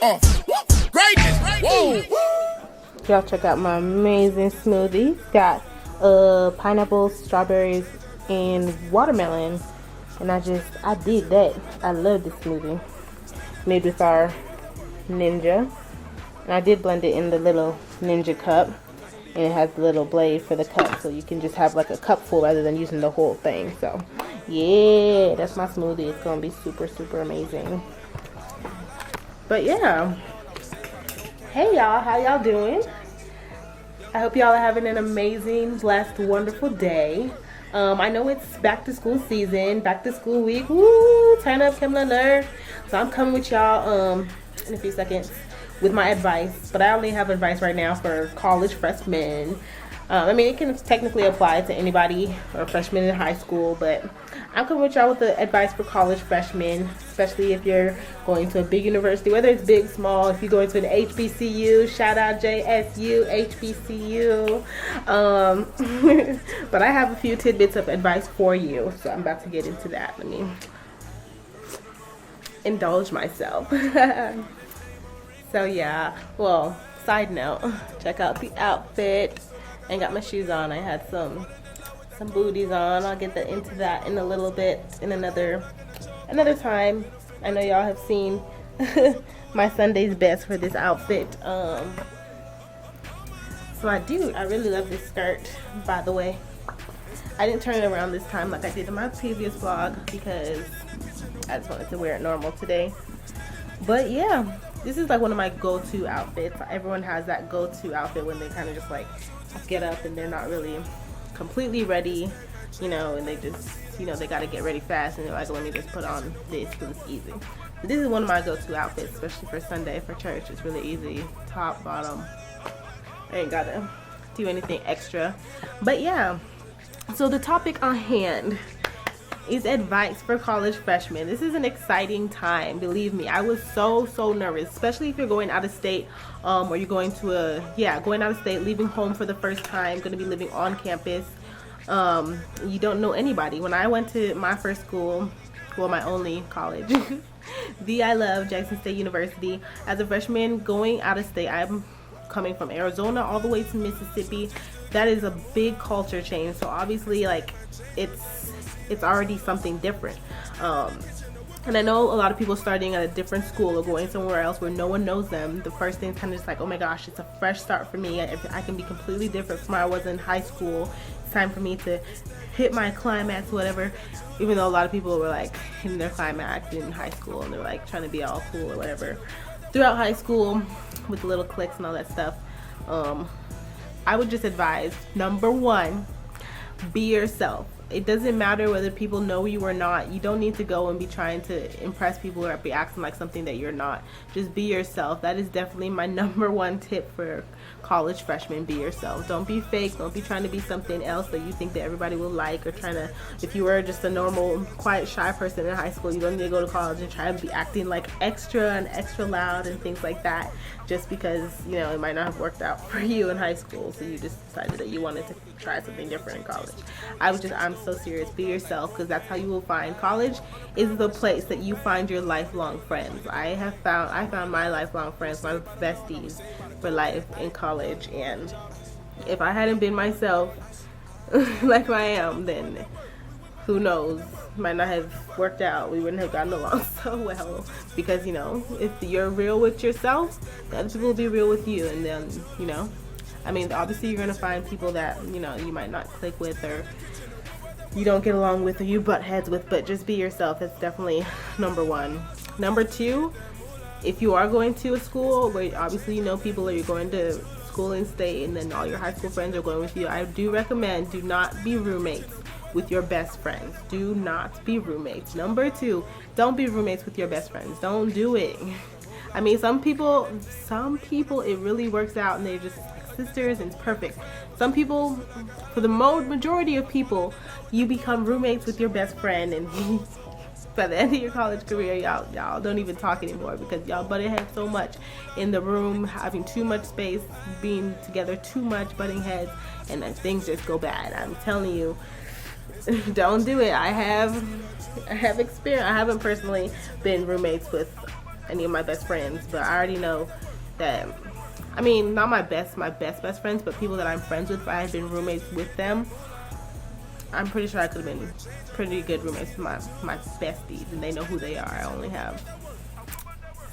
Greatness. Whoa. Y'all check out my amazing smoothie. Got pineapple, strawberries, and watermelon. And I did that. I love this smoothie. Made with our Ninja. And I did blend it in the little Ninja cup. And it has the little blade for the cup. So you can just have like a cupful rather than using the whole thing. So, yeah, that's my smoothie. It's going to be super, super amazing. But yeah. Hey y'all, how y'all doing? I hope y'all are having an amazing, blessed, wonderful day. I know it's back to school season, back to school week. Woo! Turn up, Kim alert. So I'm coming with y'all in a few seconds with my advice. But I only have advice right now for college freshmen. I mean, it can technically apply to anybody or freshmen in high school, but I'm coming with y'all with the advice for college freshmen, especially if you're going to a big university, whether it's big, small. If you're going to an HBCU, shout out JSU, HBCU. But I have a few tidbits of advice for you, so I'm about to get into that. Let me indulge myself. So yeah, well, side note, check out the outfit. And got my shoes on. I had some booties on. I'll get into that in a little bit in another time. I know y'all have seen my Sunday's best for this outfit. So I really love this skirt, by the way. I didn't turn it around this time like I did in my previous vlog because I just wanted to wear it normal today. But yeah, this is like one of my go-to outfits. Everyone has that go-to outfit when they kind of just like get up and they're not really completely ready, you know, and they just, you know, they got to get ready fast and they're like, let me just put on this because it's easy. But this is one of my go-to outfits, especially for Sunday for church. It's really easy, top, bottom. I ain't gotta do anything extra. But yeah, so the topic on hand is advice for college freshmen. This is an exciting time, believe me. I was so nervous, especially if you're going out of state, or you're going to going out of state, leaving home for the first time, going to be living on campus. You don't know anybody. When I went to my first school, well, my only college, I love Jackson State University. As a freshman going out of state, I'm coming from Arizona all the way to Mississippi. That is a big culture change. So obviously, like, it's already something different. And I know a lot of people starting at a different school or going somewhere else where no one knows them. The first thing is kind of just like, oh my gosh, it's a fresh start for me. I can be completely different from where I was in high school. It's time for me to hit my climax, whatever. Even though a lot of people were like hitting their climax in high school and they're like trying to be all cool or whatever. Throughout high school with the little cliques and all that stuff, I would just advise, number one, be yourself. It doesn't matter whether people know you or not. You don't need to go and be trying to impress people or be acting like something that you're not. Just be yourself. That is definitely my number one tip for college freshmen. Be yourself. Don't be fake. Don't be trying to be something else that you think that everybody will like, or trying to, if you were just a normal, quiet, shy person in high school, you don't need to go to college and try to be acting like extra and extra loud and things like that, just because, you know, it might not have worked out for you in high school, so you just decided that you wanted to try something different in college. I'm so serious. Be yourself, because that's how you will find. College is the place that you find your lifelong friends. I found my lifelong friends, my besties for life in college, and if I hadn't been myself like I am, then who knows, might not have worked out. We wouldn't have gotten along so well, because, you know, if you're real with yourself, the other people will be real with you. And then, you know, I mean, obviously you're gonna find people that, you know, you might not click with or you don't get along with or you butt heads with, but just be yourself. It's definitely number one. Number two, if you are going to a school where obviously you know people, or you're going to school in state and then all your high school friends are going with you, I do recommend, do not be roommates with your best friends. Do not be roommates. Number two, don't be roommates with your best friends. Don't do it. I mean, some people it really works out and they're just sisters and it's perfect. Some people, for the majority of people, you become roommates with your best friend, and by the end of your college career, y'all don't even talk anymore because y'all butted heads so much in the room, having too much space, being together too much, butting heads, and then things just go bad. I'm telling you, don't do it. I have experience. I haven't personally been roommates with any of my best friends, but I already know that, I mean, not my best friends, but people that I'm friends with, if I had been roommates with them, I'm pretty sure I could have been pretty good roommates with my besties, and they know who they are. I only have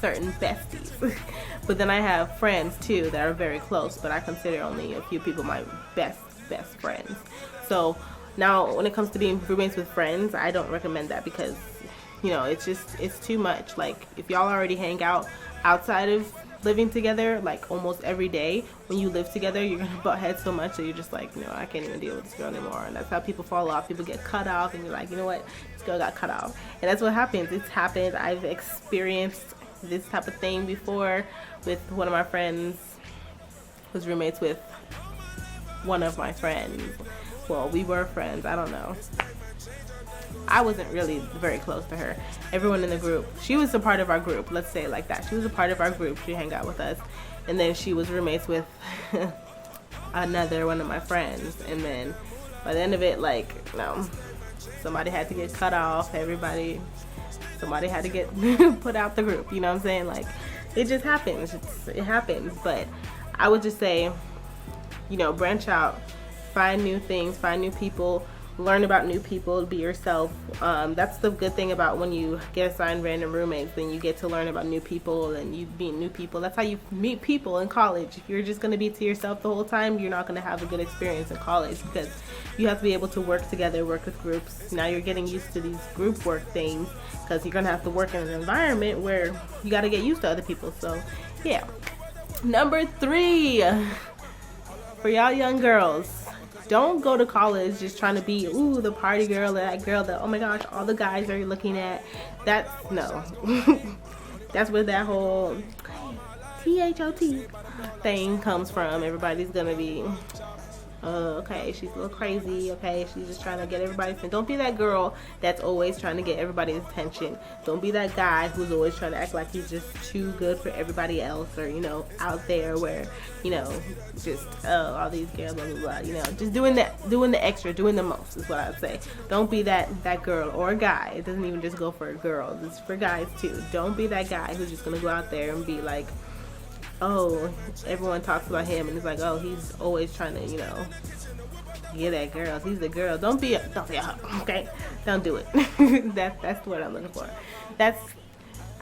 certain besties. But then I have friends too that are very close, but I consider only a few people my best friends. So now when it comes to being roommates with friends, I don't recommend that, because you know, it's too much. Like, if y'all already hang out outside of living together, like almost every day, when you live together, you're gonna butt heads so much that you're just like, no, I can't even deal with this girl anymore. And that's how people fall off. People get cut off, and you're like, you know what, this girl got cut off. And that's what happens. It's happened. I've experienced this type of thing before with one of my friends who's roommates with one of my friends. Well, we were friends, I don't know. I wasn't really very close to her. Everyone in the group, she was a part of our group, let's say it like that. She was a part of our group. She hung out with us. And then she was roommates with another one of my friends. And then by the end of it, like, no, somebody had to get cut off. Somebody had to get put out the group. You know what I'm saying? Like, it just happens. It happens. But I would just say, you know, branch out, find new things, find new people, learn about new people, be yourself. That's the good thing about when you get assigned random roommates, then you get to learn about new people and you meet new people. That's how you meet people in college. If you're just going to be to yourself the whole time, you're not going to have a good experience in college, because you have to be able to work together, work with groups. Now you're getting used to these group work things, because you're going to have to work in an environment where you got to get used to other people. So yeah. Number 3, for y'all young girls, don't go to college just trying to be, ooh, the party girl, or that girl that, oh my gosh, all the guys are looking at. That's, no. That's where that whole THOT thing comes from. Everybody's gonna be, okay, she's a little crazy, okay, she's just trying to get everybody's attention. Don't be that girl that's always trying to get everybody's attention. Don't be that guy who's always trying to act like he's just too good for everybody else, or, you know, out there where, you know, just, all these girls, blah, blah, blah, you know, just doing the extra, doing the most is what I would say. Don't be that girl or a guy. It doesn't even just go for girls, it's for guys too. Don't be that guy who's just gonna go out there and be like, oh, everyone talks about him, and it's like, oh, he's always trying to, you know, get at girls. He's the girl. Don't be a okay? Don't do it. That's what I'm looking for.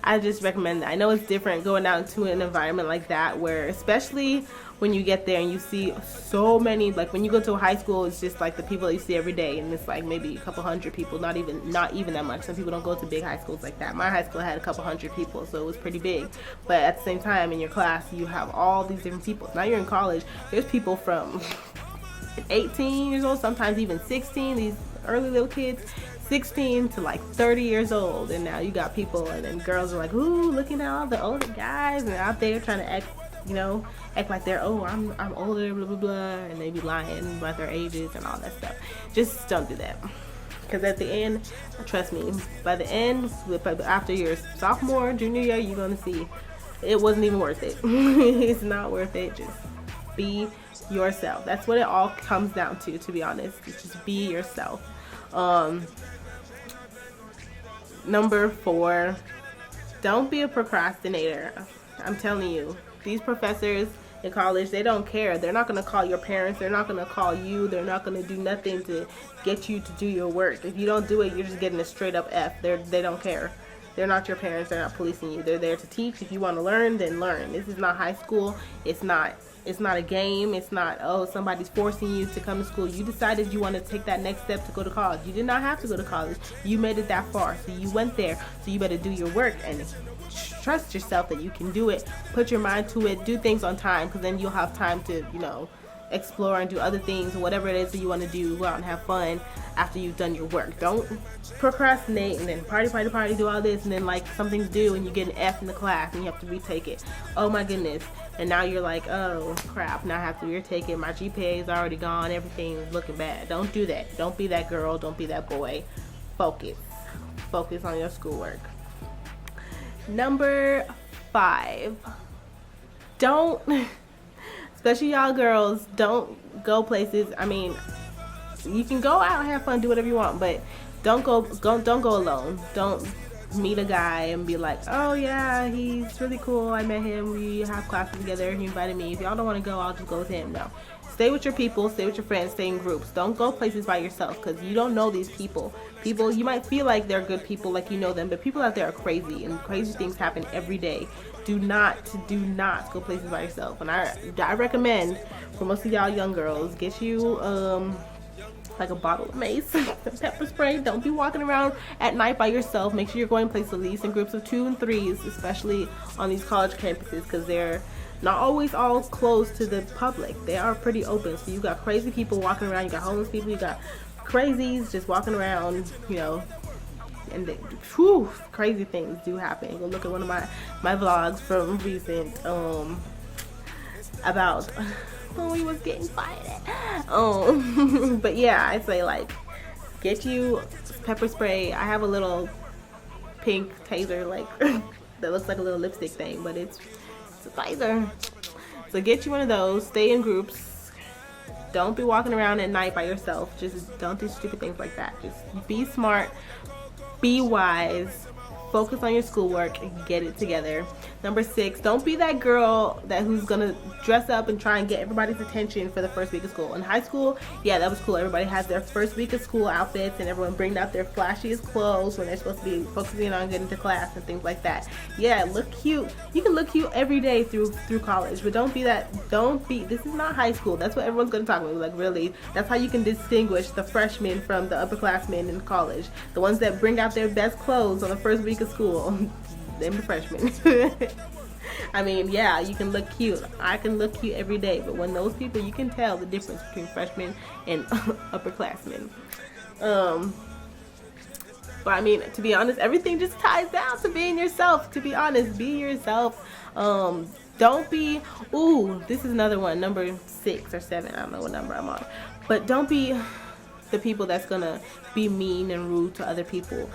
I just recommend that. I know it's different going out into an environment like that, where especially when you get there and you see so many, like when you go to a high school, it's just like the people that you see every day, and it's like maybe a couple hundred people, not even that much. Some people don't go to big high schools like that. My high school had a couple hundred people, so it was pretty big. But at the same time, in your class, you have all these different people. Now you're in college, there's people from 18 years old, sometimes even 16, these early little kids, 16 to like 30 years old, and now you got people, and then girls are like, ooh, looking at all the older guys, and out there trying to act, you know, act like they're, oh, I'm older, blah blah blah, and they be lying about their ages and all that stuff. Just don't do that, because at the end, trust me, by the end, after your sophomore, junior year, you're gonna see it wasn't even worth it. It's not worth it. Just be yourself. That's what it all comes down to be honest. Just be yourself. Number 4, don't be a procrastinator. I'm telling you, these professors in college, they don't care. They're not going to call your parents. They're not going to call you. They're not going to do nothing to get you to do your work. If you don't do it, you're just getting a straight up F. They don't care. They're not your parents. They're not policing you. They're there to teach. If you want to learn, then learn. This is not high school. It's not a game. It's not, oh, somebody's forcing you to come to school. You decided you want to take that next step to go to college. You did not have to go to college. You made it that far, so you went there. So you better do your work and trust yourself that you can do it. Put your mind to it. Do things on time, because then you'll have time to, you know, explore and do other things, whatever it is that you want to do. Go out and have fun after you've done your work. Don't procrastinate and then party, do all this, and then like something's due and you get an F in the class and you have to retake it. Oh my goodness. And now you're like, oh crap, now I have to retake it. My GPA is already gone. Everything is looking bad. Don't do that. Don't be that girl. Don't be that boy. Focus on your schoolwork. Number 5, don't, especially y'all girls, don't go places. I mean, you can go out and have fun, do whatever you want, but don't go alone. Don't meet a guy and be like, oh yeah, he's really cool, I met him, we have classes together, he invited me, if y'all don't want to go, I'll just go with him. No, stay with your people, stay with your friends, stay in groups. Don't go places by yourself, because you don't know these people. You might feel like they're good people, like you know them, but people out there are crazy, and crazy things happen every day. Do not go places by yourself. And I recommend, for most of y'all young girls, get you like a bottle of mace, some pepper spray. Don't be walking around at night by yourself. Make sure you're going places at least in groups of 2 and 3s, especially on these college campuses, because they're not always all closed to the public. They are pretty open. So you got crazy people walking around, you got homeless people, you got crazies just walking around, you know, and crazy things do happen. Go look at one of my vlogs from recent about when we was getting fired. But yeah, I say, like, get you pepper spray. I have a little pink taser, like that looks like a little lipstick thing, but it's a taser. So get you one of those. Stay in groups. Don't be walking around at night by yourself. Just don't do stupid things like that. Just be smart, be wise, focus on your schoolwork, and get it together. Number 6, don't be that girl who's gonna dress up and try and get everybody's attention for the first week of school. In high school, yeah, that was cool. Everybody has their first week of school outfits, and everyone bring out their flashiest clothes when they're supposed to be focusing on getting to class and things like that. Yeah, look cute. You can look cute every day through college, but don't be, this is not high school. That's what everyone's gonna talk about. Like, really, that's how you can distinguish the freshmen from the upperclassmen in college. The ones that bring out their best clothes on the first week of school. Them the freshmen. I mean, yeah, you can look cute. I can look cute every day, but when those people, you can tell the difference between freshmen and upperclassmen. But I mean, to be honest, everything just ties down to being yourself. To be honest, be yourself. Don't be, this is another one, number 6 or 7, I don't know what number I'm on, but don't be the people that's gonna be mean and rude to other people.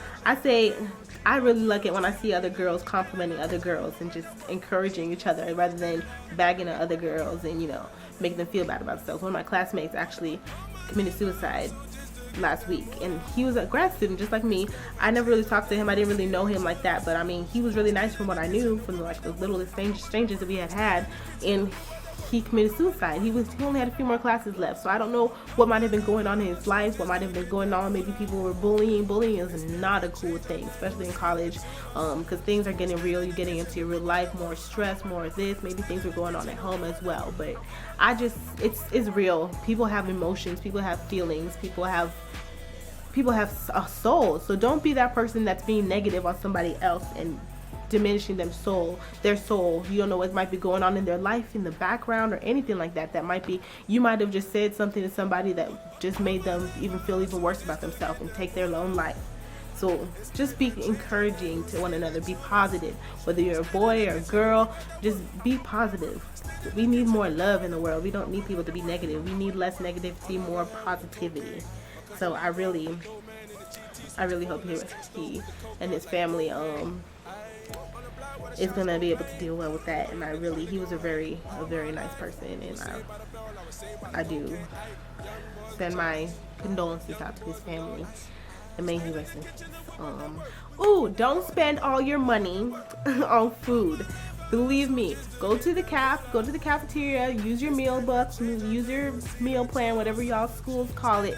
I really like it when I see other girls complimenting other girls and just encouraging each other rather than bagging at other girls and, you know, making them feel bad about themselves. One of my classmates actually committed suicide last week, and he was a grad student just like me. I never really talked to him. I didn't really know him like that, but I mean, he was really nice from what I knew, from like the little exchanges that we had, and he committed suicide. He only had a few more classes left, so I don't know what might have been going on in his life, what might have been going on. Maybe people were bullying. Bullying is not a cool thing, especially in college, because things are getting real. You're getting into your real life, more stress, more of this. Maybe things are going on at home as well, but it's real. People have emotions, people have feelings, people have a soul. So don't be that person that's being negative on somebody else and diminishing their soul. You don't know what might be going on in their life in the background or anything like that. You might have just said something to somebody that just made them feel even worse about themselves and take their own life. So just be encouraging to one another. Be positive. Whether you're a boy or a girl, just be positive. We need more love in the world. We don't need people to be negative. We need less negativity, more positivity. So I really hope he and his family is gonna be able to deal well with that. And he was a very nice person, and I do send my condolences out to his family, and may he rest in peace. Don't spend all your money on food. Believe me, go to the cafeteria, use your meal books, use your meal plan, whatever y'all schools call it.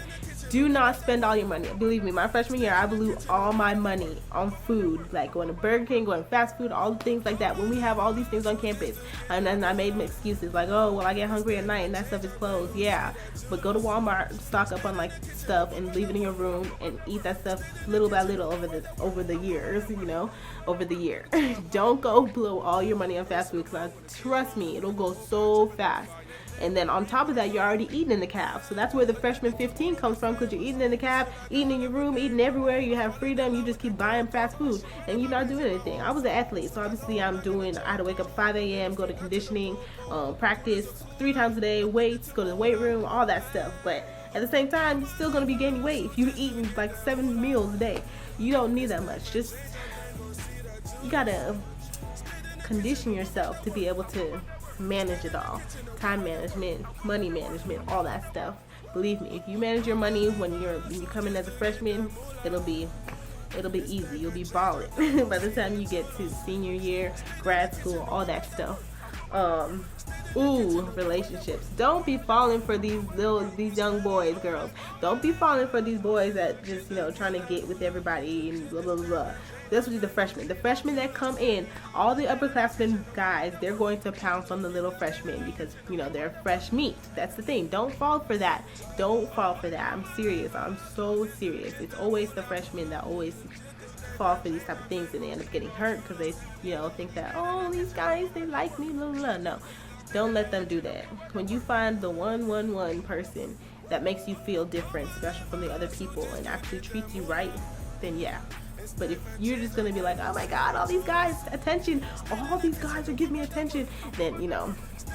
Do not spend all your money. Believe me, my freshman year, I blew all my money on food, like going to Burger King, going to fast food, all the things like that. When we have all these things on campus, and then I made excuses like, oh, well, I get hungry at night and that stuff is closed. Yeah, but go to Walmart, stock up on like stuff, and leave it in your room and eat that stuff little by little over the years, over the year. Don't go blow all your money on fast food, because trust me, it'll go so fast. And then on top of that, you're already eating in the caf. So that's where the freshman 15 comes from, because you're eating in the caf, eating in your room, eating everywhere. You have freedom. You just keep buying fast food, and you're not doing anything. I was an athlete, so obviously I had to wake up 5 a.m., go to conditioning, practice 3 times a day, weights, go to the weight room, all that stuff. But at the same time, you're still going to be gaining weight if you're eating like 7 meals a day. You don't need that much. You got to condition yourself to be able to manage it all. Time management, money management, all that stuff. Believe me, if you manage your money when you come in as a freshman, it'll be it'll be easy. You'll be balling by the time you get to senior year, grad school, all that stuff. Relationships. Don't be falling for these young boys, girls. Don't be falling for these boys that just, trying to get with everybody and blah, blah, blah. That's what the freshmen. The freshmen that come in, all the upperclassmen guys, they're going to pounce on the little freshmen because, they're fresh meat. That's the thing. Don't fall for that. Don't fall for that. I'm serious. I'm so serious. It's always the freshmen that always fall for these type of things, and they end up getting hurt because they, think that, oh, these guys, they like me, blah, blah, blah. No. Don't let them do that. When you find the one person that makes you feel different, special from the other people, and actually treats you right, then yeah. But if you're just going to be like, oh my God, all these guys, attention, all these guys are giving me attention, then,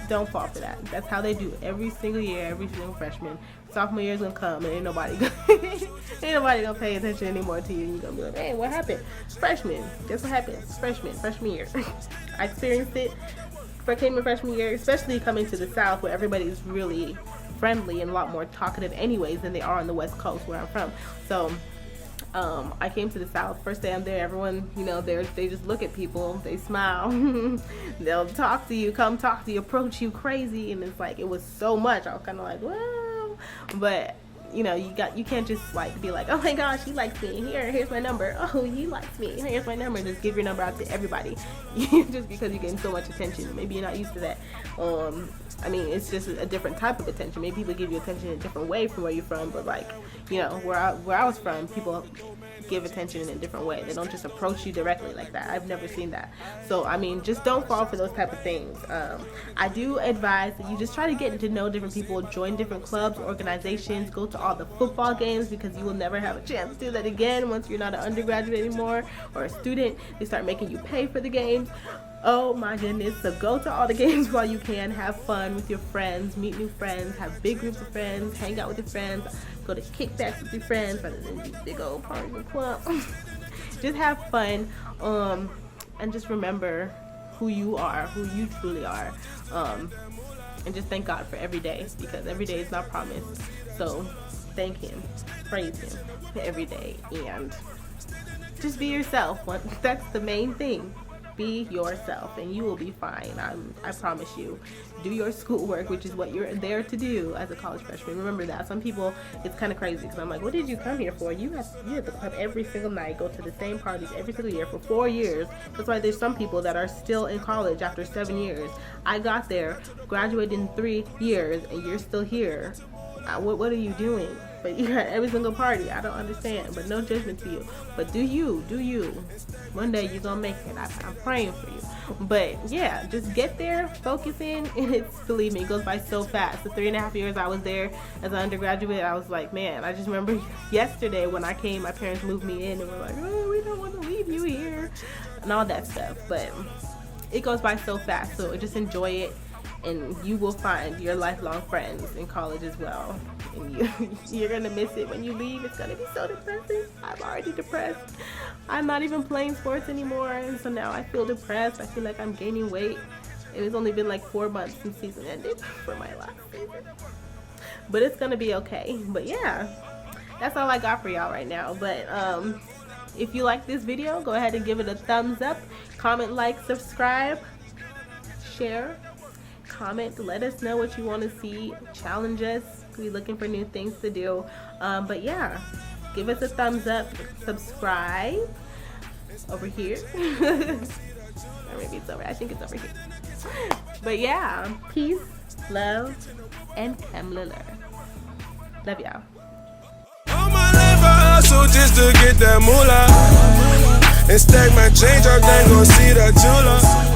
don't fall for that. That's how they do it every single year, every single freshman. Sophomore year is going to come and ain't nobody gonna pay attention anymore to you. And you're going to be like, hey, what happened? Freshman. Guess what happened? Freshman year. I experienced it. I came in freshman year, especially coming to the South where everybody's really friendly and a lot more talkative anyways than they are on the West Coast where I'm from. So I came to the South. First day I'm there, everyone, they just look at people, they smile, they'll talk to you, come talk to you, approach you crazy, and it's like, it was so much. I was kind of like, wow, but you can't just be like, oh my gosh, he likes me, here's my number, oh, he likes me, here's my number, and just give your number out to everybody just because you're getting so much attention. Maybe you're not used to that. It's just a different type of attention. Maybe people give you attention in a different way from where you're from, but where I was from, people give attention in a different way. They don't just approach you directly like that. I've never seen that. So just don't fall for those type of things. I do advise that you just try to get to know different people, join different clubs, organizations, go to all the football games, because you will never have a chance to do that again once you're not an undergraduate anymore or a student. They start making you pay for the games. Oh my goodness. So go to all the games while you can. Have fun with your friends, meet new friends, have big groups of friends, hang out with your friends, go to kickbacks with your friends rather than these big old parties and club. Just have fun, and just remember who you are, who you truly are, and just thank God for every day, because every day is not promised. So thank Him, praise Him every day, and just be yourself. That's the main thing. Be yourself and you will be fine. I promise you. Do your schoolwork, which is what you're there to do as a college freshman. Remember that. Some people, it's kind of crazy because I'm like, what did you come here for? You have to come every single night, go to the same parties every single year for 4 years. That's why there's some people that are still in college after 7 years. I got there, graduated in 3 years, and you're still here. What are you doing? But you're at every single party. I don't understand, but no judgment to you. But do you. One day you're gonna make it. I'm praying for you. But yeah, just get there, focus in, and believe me, it goes by so fast. The 3.5 years I was there as an undergraduate, I was like, man, I just remember yesterday when I came, my parents moved me in and were like, oh, we don't want to leave you here, and all that stuff. But it goes by so fast, so just enjoy it. And you will find your lifelong friends in college as well. And you're going to miss it when you leave. It's going to be so depressing. I'm already depressed. I'm not even playing sports anymore. And so now I feel depressed. I feel like I'm gaining weight. And it's only been like 4 months since season ended for my last season. But it's going to be okay. But yeah, that's all I got for y'all right now. But if you like this video, go ahead and give it a thumbs up. Comment, like, subscribe, share. Comment, let us know what you want to see, challenge us. We're looking for new things to do. But yeah, give us a thumbs up, subscribe over here. Or maybe it's over, I think it's over here. But yeah, peace, love, and Kemler. Love y'all. All my life I hustle just to get that moolah and stack my change up, then go see that jeweler.